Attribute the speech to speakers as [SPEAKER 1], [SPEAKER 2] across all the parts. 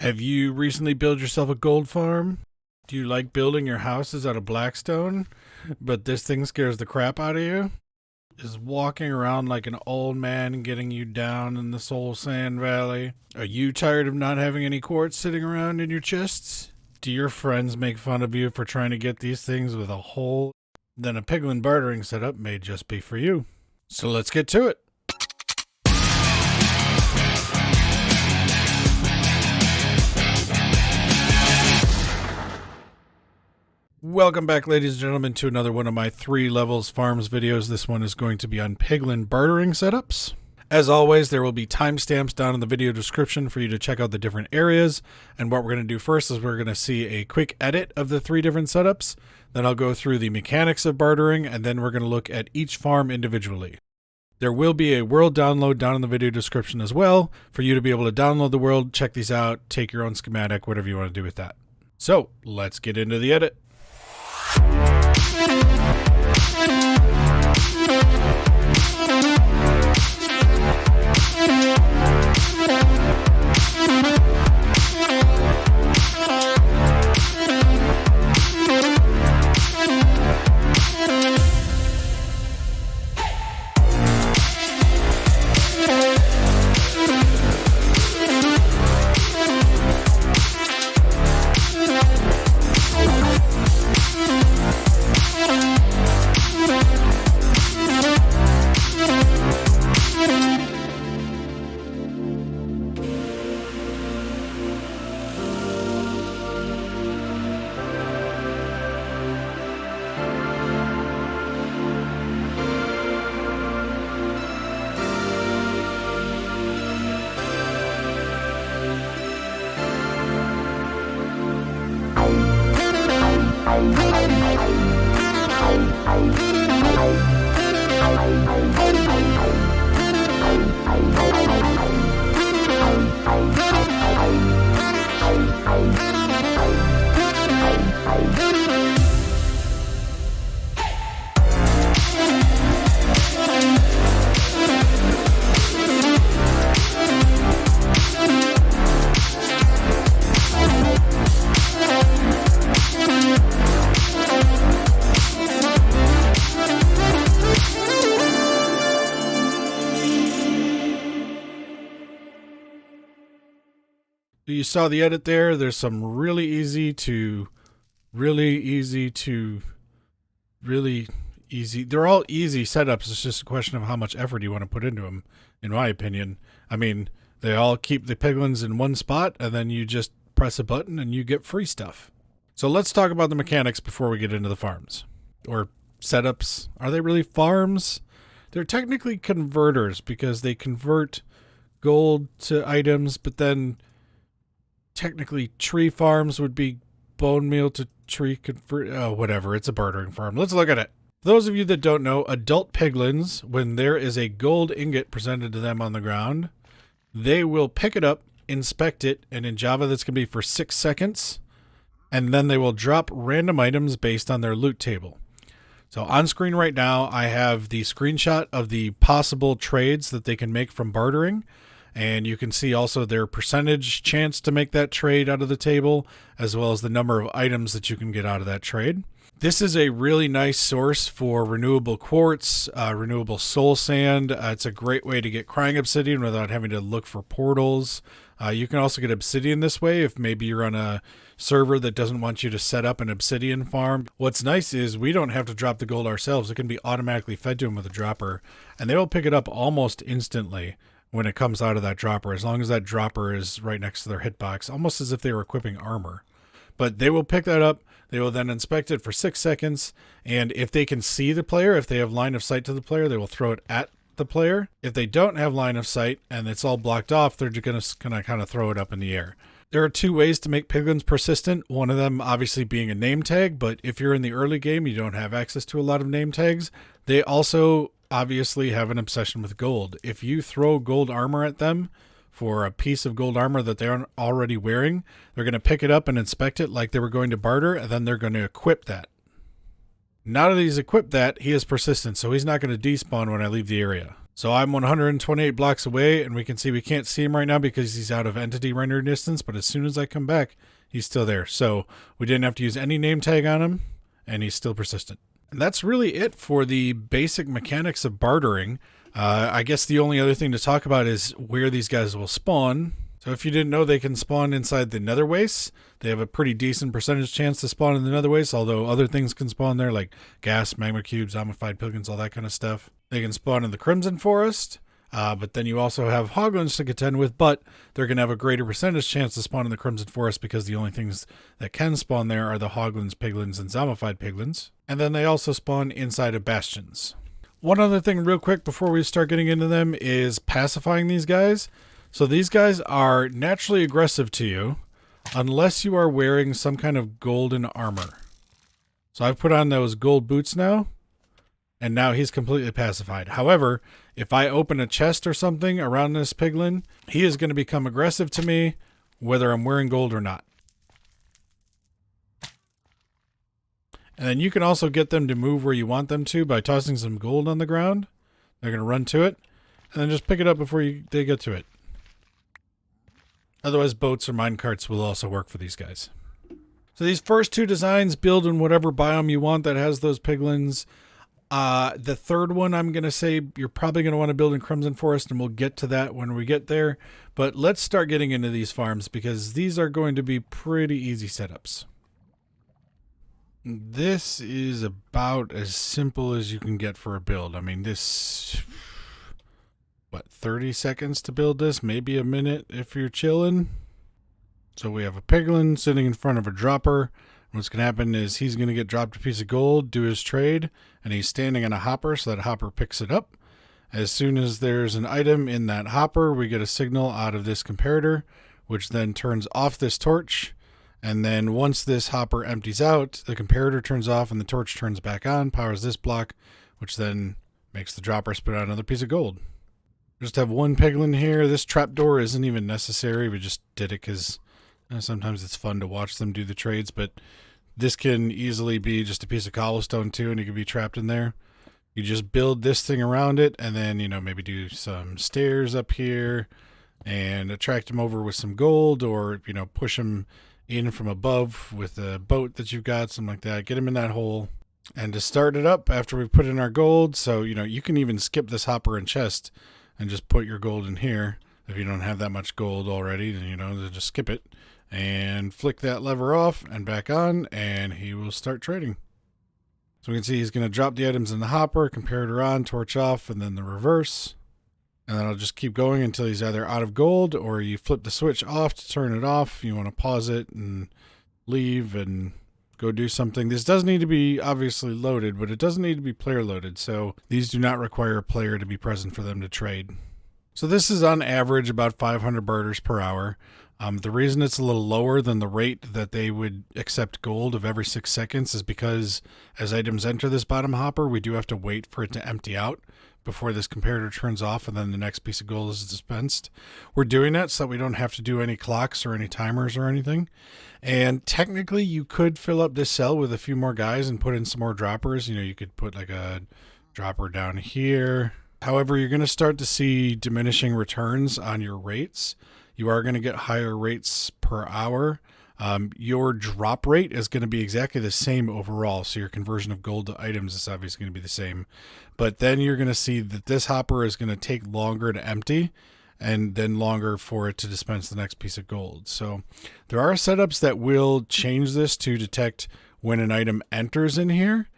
[SPEAKER 1] Have you recently built yourself a gold farm? Do you like building your houses out of blackstone, but this thing scares the crap out of you? Is walking around like an old man getting you down in the Soul Sand Valley? Are you tired of not having any quartz sitting around in your chests? Do your friends make fun of you for trying to get these things with a hole? Then a piglin bartering setup may just be for you. So let's get to it. Welcome back, ladies and gentlemen, to another one of my 3 levels farms videos. This one is going to be on piglin bartering setups. As always, there will be timestamps down in the video description for you to check out the different areas. And what we're going to do first is we're going to see a quick edit of the 3 different setups. Then I'll go through the mechanics of bartering, and then we're going to look at each farm individually. There will be a world download down in the video description as well for you to be able to download the world, check these out, take your own schematic, whatever you want to do with that. So let's get into the edit. You saw the edit there. There's some really easy. They're all easy setups. It's just a question of how much effort you want to put into them, in my opinion. I mean, they all keep the piglins in one spot, and then you just press a button and you get free stuff. So let's talk about the mechanics before we get into the farms. Or setups. Are they really farms? They're technically converters because they convert gold to items, but then technically tree farms would be bone meal to tree convert. Oh, whatever. It's a bartering farm. Let's look at it. For those of you that don't know, adult piglins, when there is a gold ingot presented to them on the ground, they will pick it up, inspect it, and in Java that's going to be for 6 seconds, and then they will drop random items based on their loot table. So on screen right now, I have the screenshot of the possible trades that they can make from bartering. And you can see also their percentage chance to make that trade out of the table, as well as the number of items that you can get out of that trade. This is a really nice source for renewable quartz, renewable soul sand. It's a great way to get crying obsidian without having to look for portals. You can also get obsidian this way if maybe you're on a server that doesn't want you to set up an obsidian farm. What's nice is we don't have to drop the gold ourselves. It can be automatically fed to them with a dropper, and they will pick it up almost instantly when it comes out of that dropper, as long as that dropper is right next to their hitbox, almost as if they were equipping armor. But they will pick that up, they will then inspect it for 6 seconds, and if they can see the player, if they have line of sight to the player, they will throw it at the player. If they don't have line of sight and it's all blocked off, they're just gonna kind of throw it up in the air. There are 2 ways to make piglins persistent, one of them obviously being a name tag, but if you're in the early game, you don't have access to a lot of name tags. They also obviously have an obsession with gold. If you throw gold armor at them for a piece of gold armor that they're already wearing, they're going to pick it up and inspect it like they were going to barter, and then they're going to equip that. Now that he's equipped that, he is persistent, so he's not going to despawn when I leave the area. So I'm 128 blocks away, and we can see we can't see him right now because he's out of entity render distance, but as soon as I come back, he's still there. So we didn't have to use any name tag on him, and he's still persistent. And that's really it for the basic mechanics of bartering. I guess the only other thing to talk about is where these guys will spawn. So if you didn't know, they can spawn inside the nether wastes. They have a pretty decent percentage chance to spawn in the nether wastes, although other things can spawn there like gas, magma cubes, zombified pilgrims, all that kind of stuff. They can spawn in the crimson forest, but then you also have hoglins to contend with, but they're going to have a greater percentage chance to spawn in the crimson forest because the only things that can spawn there are the hoglins, piglins, and zombified piglins. And then they also spawn inside of bastions. One other thing real quick before we start getting into them is pacifying these guys. So these guys are naturally aggressive to you unless you are wearing some kind of golden armor. So I've put on those gold boots now, and now he's completely pacified. However, if I open a chest or something around this piglin, he is going to become aggressive to me whether I'm wearing gold or not. And then you can also get them to move where you want them to by tossing some gold on the ground. They're going to run to it, and then just pick it up before they get to it. Otherwise, boats or minecarts will also work for these guys. So these first two designs build in whatever biome you want that has those piglins. The third one, I'm going to say you're probably going to want to build in Crimson Forest, and we'll get to that when we get there. But let's start getting into these farms because these are going to be pretty easy setups. This is about as simple as you can get for a build. I mean, this... 30 seconds to build this, maybe a minute if you're chilling. So we have a piglin sitting in front of a dropper. What's going to happen is he's going to get dropped a piece of gold, do his trade, and he's standing on a hopper, so that hopper picks it up. As soon as there's an item in that hopper, we get a signal out of this comparator, which then turns off this torch. And then once this hopper empties out, the comparator turns off and the torch turns back on, powers this block, which then makes the dropper spit out another piece of gold. Just have one piglin here. This trapdoor isn't even necessary. We just did it because sometimes it's fun to watch them do the trades, but this can easily be just a piece of cobblestone too, and you can be trapped in there. You just build this thing around it, and then, maybe do some stairs up here and attract them over with some gold, or, push them in from above with a boat that you've got, something like that. Get them in that hole. And to start it up after we put in our gold, so, you can even skip this hopper and chest and just put your gold in here. If you don't have that much gold already, then, then just skip it and flick that lever off and back on, and he will start trading. So we can see he's going to drop the items in the hopper, comparator on, torch off, and then the reverse. And then I'll just keep going until he's either out of gold, or you flip the switch off to turn it off. You want to pause it and leave and go do something. This does need to be obviously loaded, but it doesn't need to be player loaded. So these do not require a player to be present for them to trade. So this is on average about 500 barters per hour. The reason it's a little lower than the rate that they would accept gold of every 6 seconds is because as items enter this bottom hopper, we do have to wait for it to empty out before this comparator turns off and then the next piece of gold is dispensed. We're doing that so that we don't have to do any clocks or any timers or anything. And technically you could fill up this cell with a few more guys and put in some more droppers. You could put like a dropper down here. However, you're going to start to see diminishing returns on your rates. You are going to get higher rates per hour. Your drop rate is going to be exactly the same overall. So your conversion of gold to items is obviously going to be the same. But then you're going to see that this hopper is going to take longer to empty and then longer for it to dispense the next piece of gold. So there are setups that will change this to detect when an item enters in here.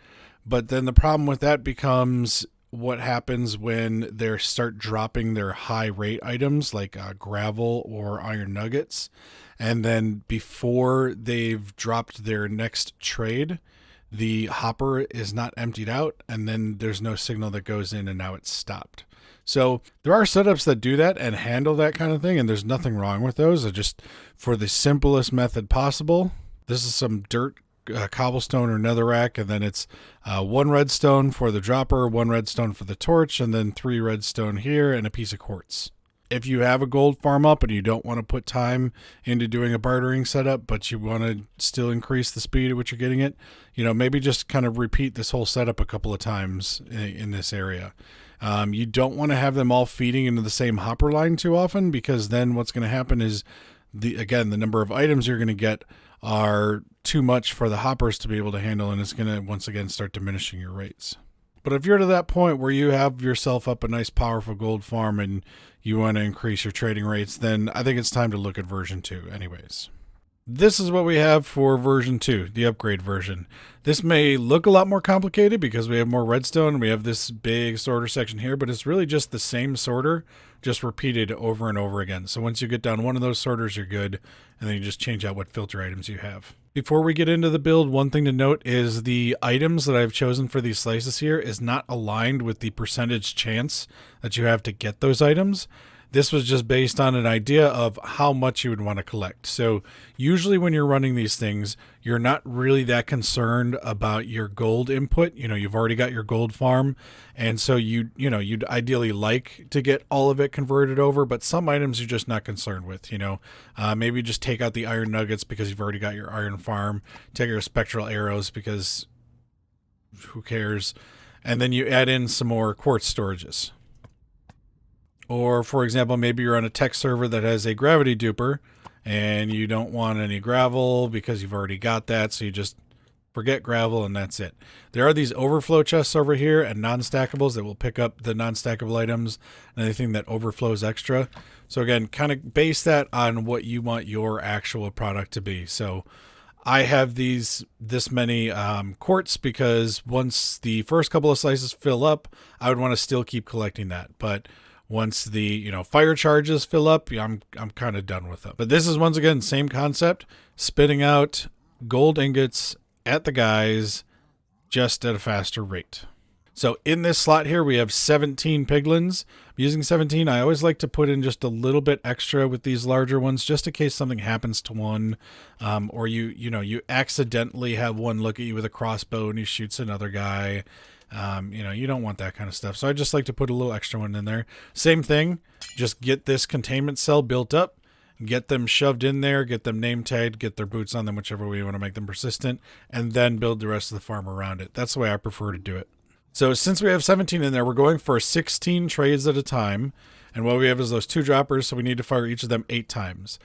[SPEAKER 1] But then the problem with that becomes what happens when they start dropping their high rate items like gravel or iron nuggets. And then before they've dropped their next trade, the hopper is not emptied out, and then there's no signal that goes in, and now it's stopped. So there are setups that do that and handle that kind of thing, and there's nothing wrong with those. They're just for the simplest method possible. This is some dirt, cobblestone or netherrack, and then it's 1 redstone for the dropper, 1 redstone for the torch, and then 3 redstone here and a piece of quartz. if you have a gold farm up and you don't want to put time into doing a bartering setup, but you want to still increase the speed at which you're getting it, maybe just kind of repeat this whole setup a couple of times in this area. You don't want to have them all feeding into the same hopper line too often, because then what's going to happen is the number of items you're going to get are too much for the hoppers to be able to handle, and it's going to once again start diminishing your rates. But if you're to that point where you have yourself up a nice powerful gold farm and you want to increase your trading rates, then I think it's time to look at version 2 anyways. This is what we have for version 2, the upgrade version. This may look a lot more complicated because we have more redstone and we have this big sorter section here, but it's really just the same sorter, just repeated over and over again. So once you get down one of those sorters, you're good, and then you just change out what filter items you have. Before we get into the build, one thing to note is the items that I've chosen for these slices here is not aligned with the percentage chance that you have to get those items. This was just based on an idea of how much you would want to collect. So usually when you're running these things, you're not really that concerned about your gold input. You've already got your gold farm. And so you'd ideally like to get all of it converted over, but some items you're just not concerned with, maybe just take out the iron nuggets because you've already got your iron farm, take your spectral arrows because who cares? And then you add in some more quartz storages. Or, for example, maybe you're on a tech server that has a gravity duper and you don't want any gravel because you've already got that, so you just forget gravel and that's it. There are these overflow chests over here and non-stackables that will pick up the non-stackable items and anything that overflows extra. So again, kind of base that on what you want your actual product to be. So I have this many quartz because once the first couple of slices fill up, I would want to still keep collecting that. But once the fire charges fill up, I'm kind of done with them. But this is once again same concept, spitting out gold ingots at the guys just at a faster rate. So in this slot here we have 17 piglins. I'm using 17. I always like to put in just a little bit extra with these larger ones just in case something happens to one, or you accidentally have one look at you with a crossbow and he shoots another guy. You don't want that kind of stuff. So I just like to put a little extra one in there. Same thing, just get this containment cell built up, get them shoved in there, get them name tagged, get their boots on them, whichever way you want to make them persistent, and then build the rest of the farm around it. That's the way I prefer to do it. So since we have 17 in there, we're going for 16 trades at a time. And what we have is those 2 droppers, so we need to fire each of them 8 times.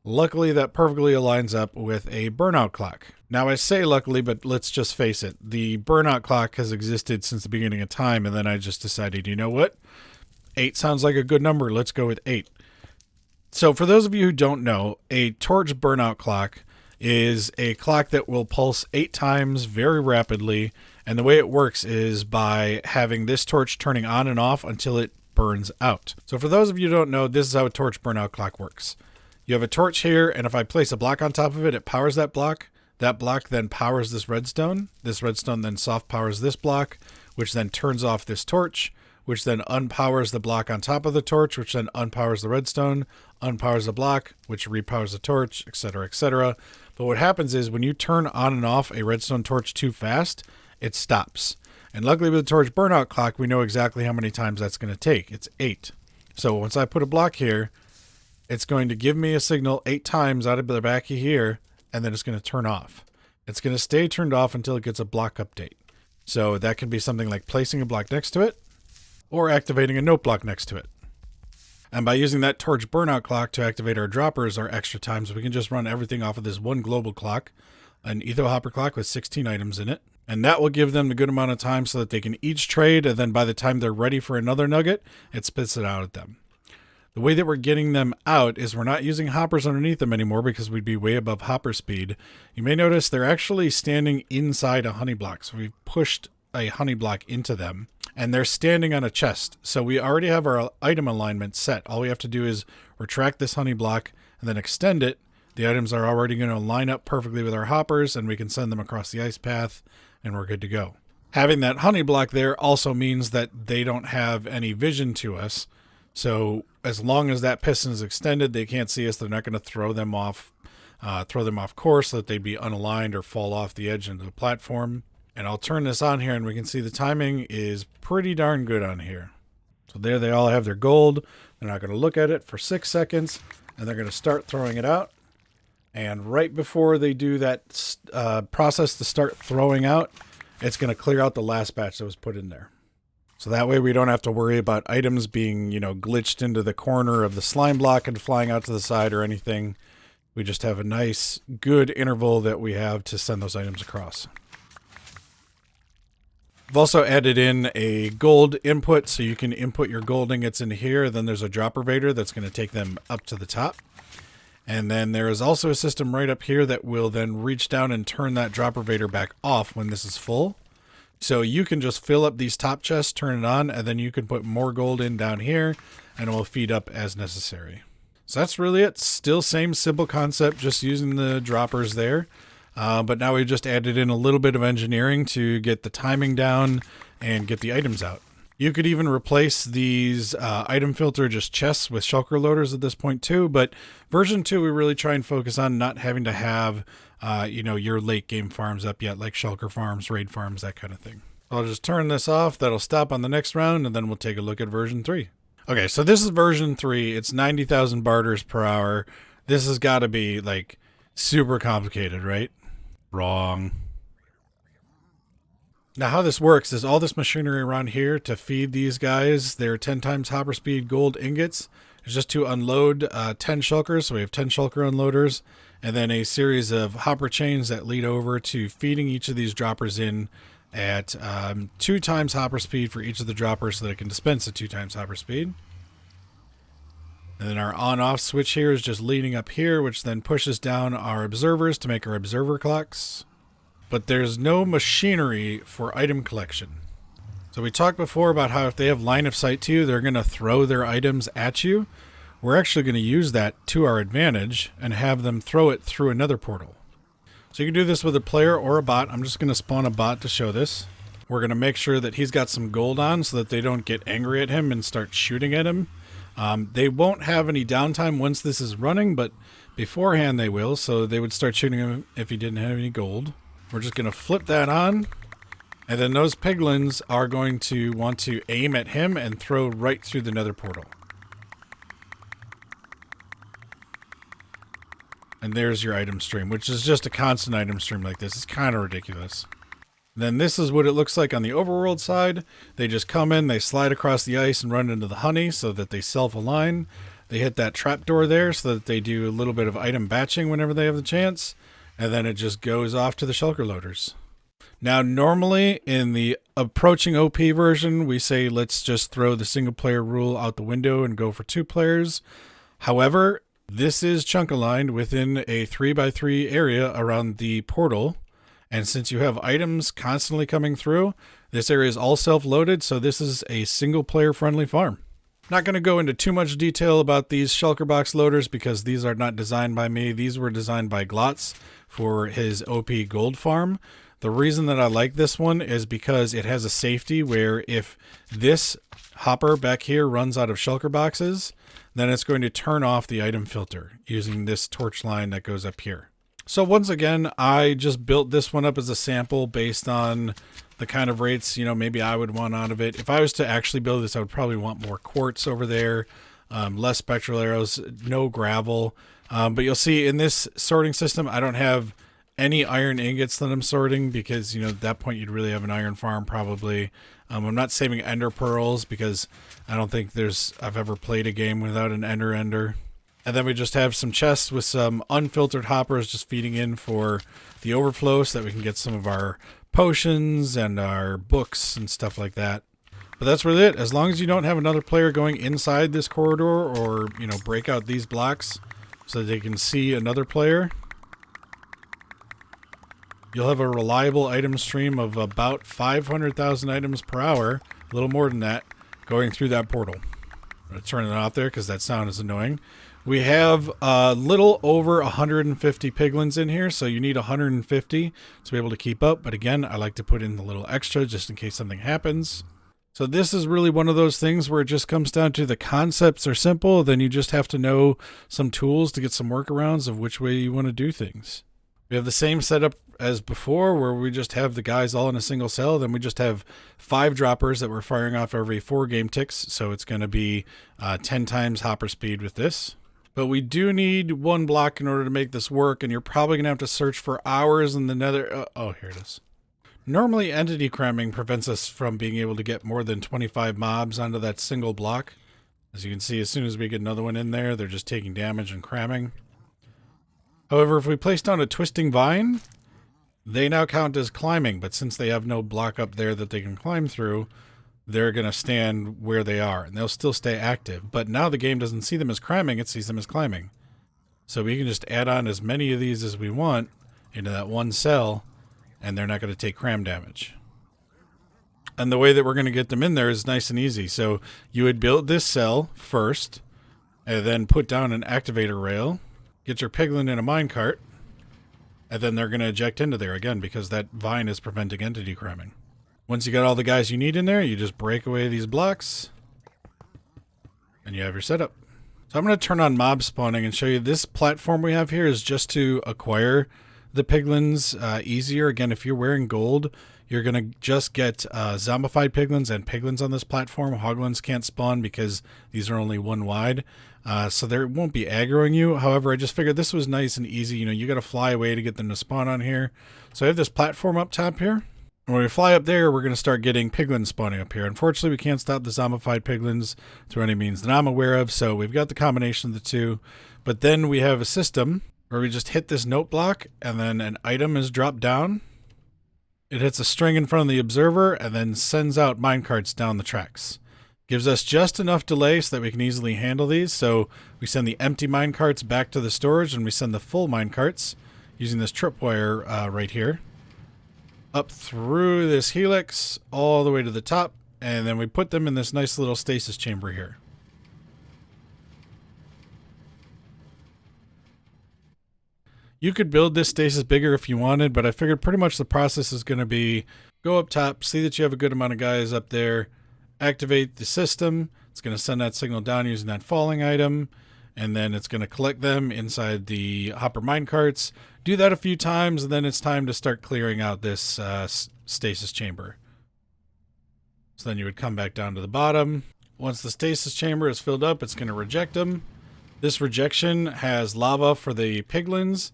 [SPEAKER 1] Luckily, that perfectly aligns up with a burnout clock. Now, I say luckily, but let's just face it. The burnout clock has existed since the beginning of time, and then I just decided, you know what? 8 sounds like a good number. Let's go with 8. So for those of you who don't know, a torch burnout clock is a clock that will pulse 8 times very rapidly, and the way it works is by having this torch turning on and off until it burns out. So for those of you who don't know, this is how a torch burnout clock works. You have a torch here, and if I place a block on top of it, it powers that block. That block then powers this redstone. This redstone then soft powers this block, which then turns off this torch, which then unpowers the block on top of the torch, which then unpowers the redstone, unpowers the block, which repowers the torch, etc., etc. But what happens is when you turn on and off a redstone torch too fast, it stops. And luckily with the torch burnout clock, we know exactly how many times that's going to take. It's 8. So once I put a block here, it's going to give me a signal 8 times out of the back of here, and then it's going to turn off. It's going to stay turned off until it gets a block update. So that can be something like placing a block next to it or activating a note block next to it. And by using that torch burnout clock to activate our droppers, our extra times, we can just run everything off of this one global clock, an etho hopper clock with 16 items in it. And that will give them a good amount of time so that they can each trade, and then by the time they're ready for another nugget, it spits it out at them. The way that we're getting them out is we're not using hoppers underneath them anymore because we'd be way above hopper speed. You may notice they're actually standing inside a honey block. So we've pushed a honey block into them and they're standing on a chest. So we already have our item alignment set. All we have to do is retract this honey block and then extend it. The items are already going to line up perfectly with our hoppers and we can send them across the ice path and we're good to go. Having that honey block there also means that they don't have any vision to us. So as long as that piston is extended, they can't see us. They're not going to throw them off course so that they'd be unaligned or fall off the edge into the platform. And I'll turn this on here and we can see the timing is pretty darn good on here. So there they all have their gold. They're not going to look at it for 6 seconds, and they're going to start throwing it out. And right before they do that process to start throwing out, it's going to clear out the last batch that was put in there. So that way we don't have to worry about items being, glitched into the corner of the slime block and flying out to the side or anything. We just have a nice, good interval that we have to send those items across. I've also added in a gold input, so you can input your gold ingots into here. Then there's a dropper vader that's going to take them up to the top. And then there is also a system right up here that will then reach down and turn that dropper vader back off when this is full. So you can just fill up these top chests, turn it on, and then you can put more gold in down here, and it will feed up as necessary. So that's really it. Still same simple concept, just using the droppers there. But now we've just added in a little bit of engineering to get the timing down and get the items out. You could even replace these item filter just chests with shulker loaders at this point too, but version 2 we really try and focus on not having to have your late game farms up yet, like shulker farms, raid farms, that kind of thing. I'll just turn this off. That'll stop on the next round, and then we'll take a look at version 3. Okay, so this is version 3. It's 90,000 barters per hour. This has got to be like super complicated, right? Wrong. Now how this works is all this machinery around here to feed these guys their 10 times hopper speed gold ingots is just to unload 10 shulkers. So we have 10 shulker unloaders and then a series of hopper chains that lead over to feeding each of these droppers in at 2 times hopper speed for each of the droppers so that it can dispense at 2 times hopper speed. And then our on-off switch here is just leading up here, which then pushes down our observers to make our observer clocks. But there's no machinery for item collection. So we talked before about how if they have line of sight to you, they're going to throw their items at you. We're actually going to use that to our advantage and have them throw it through another portal. So you can do this with a player or a bot. I'm just going to spawn a bot to show this. We're going to make sure that he's got some gold on so that they don't get angry at him and start shooting at him. They won't have any downtime once this is running, but beforehand they will. So they would start shooting him if he didn't have any gold. We're just going to flip that on. And then those piglins are going to want to aim at him and throw right through the nether portal. And there's your item stream, which is just a constant item stream like this. It's kind of ridiculous. Then this is what it looks like on the overworld side. They just come in, they slide across the ice and run into the honey so that they self-align. They hit that trapdoor there so that they do a little bit of item batching whenever they have the chance. And then it just goes off to the shulker loaders. Now, normally in the approaching OP version, we say let's just throw the single player rule out the window and go for 2 players. However, this is chunk aligned within a 3x3 area around the portal. And since you have items constantly coming through, this area is all self-loaded, so this is a single player friendly farm. Not going to go into too much detail about these shulker box loaders because these are not designed by me. These were designed by Glotz for his OP gold farm. The reason that I like this one is because it has a safety where if this hopper back here runs out of shulker boxes, then it's going to turn off the item filter using this torch line that goes up here. So once again, I just built this one up as a sample based on the kind of rates, maybe I would want out of it. If I was to actually build this, I would probably want more quartz over there, less spectral arrows, no gravel. But you'll see in this sorting system, I don't have any iron ingots that I'm sorting because, at that point you'd really have an iron farm probably. I'm not saving ender pearls because I don't think I've ever played a game without an ender. And then we just have some chests with some unfiltered hoppers just feeding in for the overflow so that we can get some of our potions and our books and stuff like that. But that's really it. As long as you don't have another player going inside this corridor or, break out these blocks so that they can see another player, you'll have a reliable item stream of about 500,000 items per hour, a little more than that, going through that portal. I'm going to turn it off there because that sound is annoying. We have a little over 150 piglins in here, so you need 150 to be able to keep up. But again, I like to put in the little extra just in case something happens. So this is really one of those things where it just comes down to the concepts are simple, then you just have to know some tools to get some workarounds of which way you want to do things. We have the same setup as before, where we just have the guys all in a single cell. Then we just have 5 droppers that we're firing off every 4 game ticks. So it's going to be 10 times hopper speed with this. But we do need 1 block in order to make this work, and you're probably going to have to search for hours in the nether. Oh, here it is. Normally, entity cramming prevents us from being able to get more than 25 mobs onto that single block. As you can see, as soon as we get another one in there, they're just taking damage and cramming. However, if we place down a twisting vine, they now count as climbing, but since they have no block up there that they can climb through, they're going to stand where they are, and they'll still stay active. But now the game doesn't see them as cramming, it sees them as climbing. So we can just add on as many of these as we want into that one cell, and they're not going to take cram damage. And the way that we're going to get them in there is nice and easy. So you would build this cell first, and then put down an activator rail, get your piglin in a minecart, and then they're going to eject into there again because that vine is preventing entity cramming. Once you got all the guys you need in there, you just break away these blocks, and you have your setup. So I'm going to turn on mob spawning and show you this platform we have here is just to acquire the piglins easier. Again, if you're wearing gold, you're going to just get zombified piglins and piglins on this platform. Hoglins can't spawn because these are only 1 wide. So there won't be aggroing you. However, I just figured this was nice and easy. You know, you got to fly away to get them to spawn on here. So I have this platform up top here. And when we fly up there, we're going to start getting piglins spawning up here. Unfortunately, we can't stop the zombified piglins through any means that I'm aware of. So we've got the combination of the two. But then we have a system where we just hit this note block and then an item is dropped down. It hits a string in front of the observer and then sends out minecarts down the tracks. Gives us just enough delay so that we can easily handle these. So we send the empty minecarts back to the storage and we send the full minecarts using this tripwire right here up through this helix all the way to the top. And then we put them in this nice little stasis chamber here. You could build this stasis bigger if you wanted, but I figured pretty much the process is going to be go up top, see that you have a good amount of guys up there, activate the system. It's going to send that signal down using that falling item, and then it's going to collect them inside the hopper minecarts. Do that a few times, and then it's time to start clearing out this stasis chamber. So then you would come back down to the bottom. Once the stasis chamber is filled up, it's going to reject them. This rejection has lava for the piglins.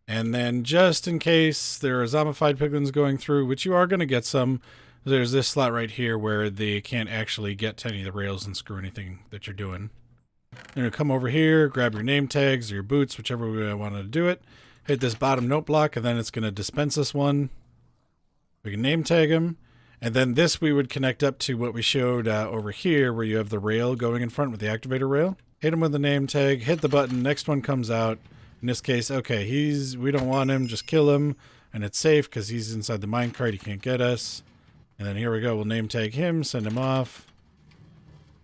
[SPEAKER 1] And then just in case there are zombified piglins going through, which you are going to get some, there's this slot right here where they can't actually get to any of the rails and screw anything that you're doing. You're going to come over here, grab your name tags or your boots, whichever way I wanted to do it. Hit this bottom note block, and then it's going to dispense us one. We can name tag them. And then this we would connect up to what we showed over here where you have the rail going in front with the activator rail. Hit him with the name tag, hit the button, next one comes out. In this case, okay, we don't want him, just kill him, and it's safe because he's inside the minecart, he can't get us. And then here we go, we'll name tag him, send him off.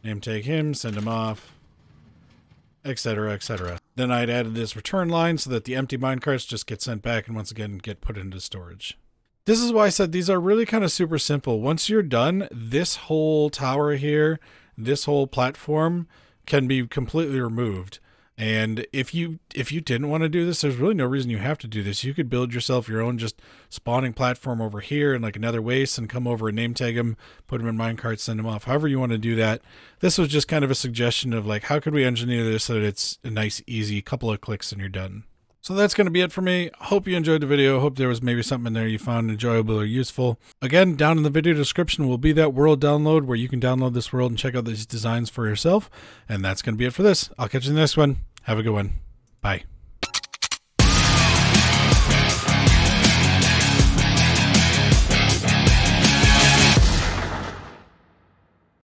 [SPEAKER 1] Name tag him, send him off, etc., etc. Then I'd added this return line so that the empty minecarts just get sent back and once again get put into storage. This is why I said these are really kind of super simple. Once you're done, this whole tower here, this whole platform can be completely removed. And if you didn't want to do this, there's really no reason you have to do this. You could build yourself your own just spawning platform over here and like another waste and come over and name tag them, put them in minecarts, send them off. However you want to do that. This was just kind of a suggestion of like, how could we engineer this so that it's a nice, easy couple of clicks and you're done. So that's going to be it for me. Hope you enjoyed the video. Hope there was maybe something in there you found enjoyable or useful. Again, down in the video description will be that world download where you can download this world and check out these designs for yourself. And that's going to be it for this. I'll catch you in the next one. Have a good one. Bye.